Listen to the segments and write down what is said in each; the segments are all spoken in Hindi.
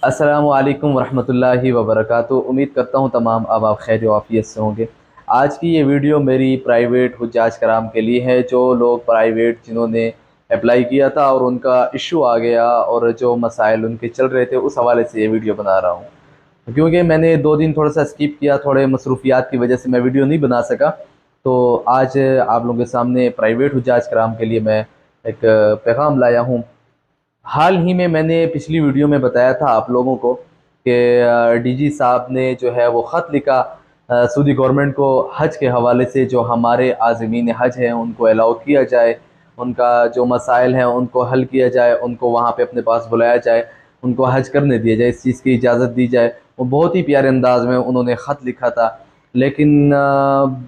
अस्सलामु अलैकुम वरहमतुल्लाहि वबरकातुहू। उम्मीद करता हूँ तमाम आप खैर आफियत से होंगे। आज की ये वीडियो मेरी प्राइवेट हुज्जाज कराम के लिए है, जो लोग प्राइवेट जिन्होंने अप्लाई किया था और उनका इशू आ गया और जो मसाइल उनके चल रहे थे, उस हवाले से ये वीडियो बना रहा हूँ। क्योंकि मैंने 2 दिन थोड़ा सा स्किप किया, थोड़े मसरूफियात की वजह से मैं वीडियो नहीं बना सका। तो आज आप लोगों के सामने प्राइवेट हुज्जाज कराम के लिए मैं एक पैगाम लाया हूँ। हाल ही में मैंने पिछली वीडियो में बताया था आप लोगों को कि डीजी साहब ने जो है वो ख़त लिखा सऊदी गवर्नमेंट को हज के हवाले से, जो हमारे आज़मीन हज हैं उनको अलाउ किया जाए, उनका जो मसाइल हैं उनको हल किया जाए, उनको वहाँ पे अपने पास बुलाया जाए, उनको हज करने दिया जाए, इस चीज़ की इजाज़त दी जाए। वो बहुत ही प्यारे अंदाज में उन्होंने ख़त लिखा था, लेकिन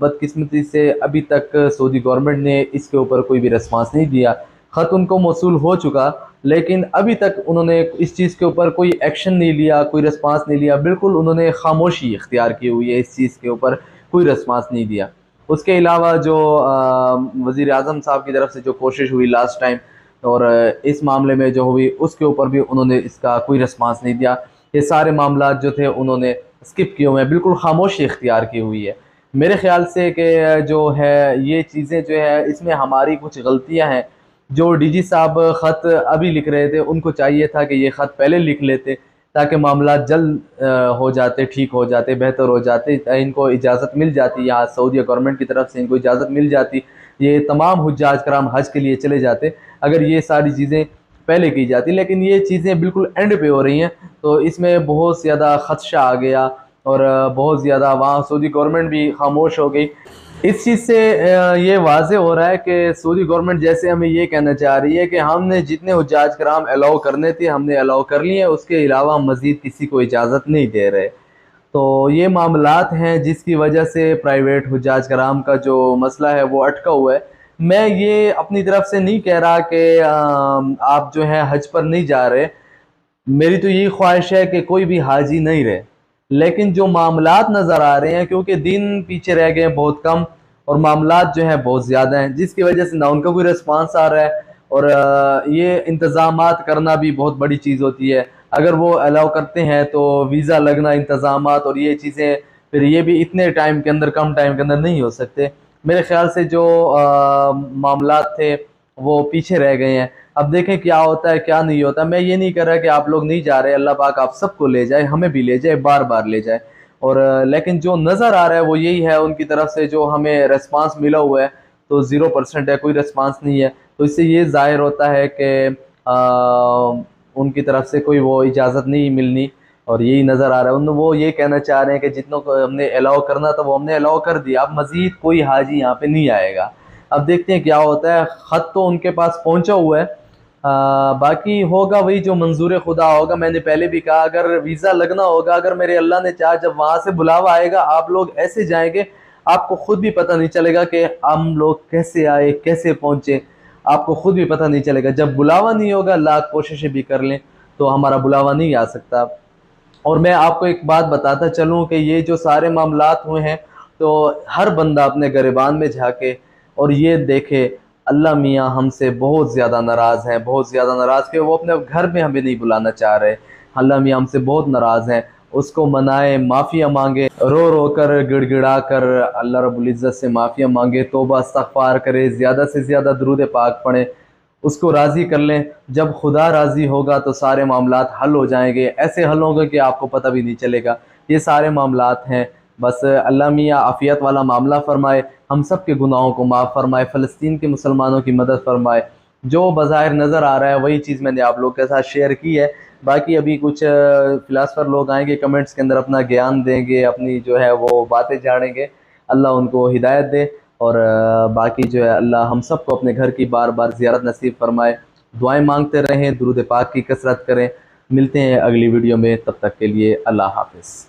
बदकिस्मती से अभी तक सऊदी गवर्नमेंट ने इसके ऊपर कोई भी रिस्पांस नहीं दिया। ख़त उनको मौसूल हो चुका, लेकिन अभी तक उन्होंने इस चीज़ के ऊपर कोई एक्शन नहीं लिया, कोई रिस्पांस नहीं लिया। बिल्कुल उन्होंने खामोशी इख्तियार की हुई है, इस चीज़ के ऊपर कोई रिस्पांस नहीं दिया। उसके अलावा जो वज़ीर आज़म साहब की तरफ से जो कोशिश हुई लास्ट टाइम, और इस मामले में जो हुई, उसके ऊपर भी उन्होंने इसका कोई रिस्पांस नहीं दिया। ये सारे मामला जो थे उन्होंने स्किप किए हुए हैं, बिल्कुल खामोशी इख्तियार की हुई है। मेरे ख्याल से कि जो है ये चीज़ें जो है इसमें हमारी कुछ गलतियाँ हैं। जो डीजी साहब ख़त अभी लिख रहे थे, उनको चाहिए था कि ये ख़त पहले लिख लेते, ताकि मामला जल्द हो जाते, ठीक हो जाते, बेहतर हो जाते, इनको इजाज़त मिल जाती, यहाँ सऊदी गवर्नमेंट की तरफ से इनको इजाज़त मिल जाती, ये तमाम हुज्जाज कराम हज के लिए चले जाते अगर ये सारी चीज़ें पहले की जाती। लेकिन ये चीज़ें बिल्कुल एंड पे हो रही हैं, तो इसमें बहुत ज़्यादा ख़दशा आ गया और बहुत ज़्यादा वहाँ सऊदी गवर्नमेंट भी खामोश हो गई। इस चीज़ से ये वाज़े हो रहा है कि सऊदी गवर्नमेंट जैसे हमें ये कहना चाह रही है कि हमने जितने हुज्जाज कराम अलाउ करने थे हमने अलाउ कर लिए, उसके अलावा मज़ीद किसी को इजाज़त नहीं दे रहे। तो ये मामलात हैं जिसकी वजह से प्राइवेट हुज्जाज कराम का जो मसला है वो अटका हुआ है। मैं ये अपनी तरफ से नहीं कह रहा कि आप जो है हज पर नहीं जा रहे। मेरी तो यही ख्वाहिश है कि कोई भी हाजी नहीं रहे, लेकिन जो मामलात नज़र आ रहे हैं, क्योंकि दिन पीछे रह गए हैं बहुत कम और मामलात जो हैं बहुत ज़्यादा हैं, जिसकी वजह से ना उनका कोई रिस्पांस आ रहा है। और ये इंतज़ामात करना भी बहुत बड़ी चीज़ होती है। अगर वो अलाउ करते हैं तो वीज़ा लगना, इंतज़ामात और ये चीज़ें फिर ये भी इतने टाइम के अंदर, कम टाइम के अंदर नहीं हो सकते। मेरे ख्याल से जो मामलात थे वो पीछे रह गए हैं। अब देखें क्या होता है क्या नहीं होता। मैं ये नहीं कर रहा कि आप लोग नहीं जा रहे, अल्लाह पाक आप सबको ले जाए, हमें भी ले जाए, बार बार ले जाए। और लेकिन जो नज़र आ रहा है वो यही है, उनकी तरफ से जो हमें रिस्पांस मिला हुआ है तो 0% है, कोई रिस्पांस नहीं है। तो इससे ये ज़ाहिर होता है कि उनकी तरफ से कोई वो इजाज़त नहीं मिलनी, और यही नज़र आ रहा है। वो ये कहना चाह रहे हैं कि जितनों को हमने अलाउ करना था वो हमने अलाउ कर दिया, अब मज़ीद कोई हाजी यहाँ पे नहीं आएगा। अब देखते हैं क्या होता है। ख़त तो उनके पास पहुँचा हुआ है, बाकी होगा वही जो मंजूर खुदा होगा। मैंने पहले भी कहा, अगर वीज़ा लगना होगा, अगर मेरे अल्लाह ने चाहा, जब वहाँ से बुलावा आएगा आप लोग ऐसे जाएंगे आपको खुद भी पता नहीं चलेगा कि हम लोग कैसे आए, कैसे पहुँचे, आपको खुद भी पता नहीं चलेगा। जब बुलावा नहीं होगा, लाख कोशिशें भी कर लें तो हमारा बुलावा नहीं आ सकता। और मैं आपको एक बात बताता चलूँ कि ये जो सारे मामलात हुए हैं, तो हर बंदा अपने गिरबान में झाँके और ये देखे अल्लाह मियाँ हमसे बहुत ज़्यादा नाराज़ हैं, बहुत ज़्यादा नाराज़ कि वो अपने घर में हमें नहीं बुलाना चाह रहे। अल्लाह मियाँ हमसे बहुत नाराज़ हैं, उसको मनाए, माफ़िया मांगे, रो रो कर, गिड़गिड़ा कर अल्लाह रब्बुल इज़्ज़त से माफ़िया मांगे, तौबा इस्तग़फ़ार करे, ज़्यादा से ज़्यादा दुरूद पाक पढ़े, उसको राज़ी कर लें। जब खुदा राज़ी होगा तो सारे मामलात हल हो जाएंगे, ऐसे हल होंगे कि आपको पता भी नहीं चलेगा। ये सारे मामलात हैं, बस अल्लाह मियाँ आफ़ियत वाला मामला फ़रमाए, हम सब के गुनाहों को माफ़ फ़रमाए, फ़लस्तीन के मुसलमानों की मदद फ़रमाए। जो बज़ाहिर नज़र आ रहा है वही चीज़ मैंने आप लोग के साथ शेयर की है। बाकी अभी कुछ फ़िलासफ़र लोग आएंगे, कमेंट्स के अंदर अपना ज्ञान देंगे, अपनी जो है वो बातें जानेंगे। अल्लाह उनको हिदायत दे, और बाकी जो है अल्लाह हम सब को अपने घर की बार बार ज़ियारत नसीब फ़रमाए। दुआएं मांगते रहें, दुरूद पाक की कसरत करें। मिलते हैं अगली वीडियो में, तब तक के लिए अल्लाह हाफ़िज़।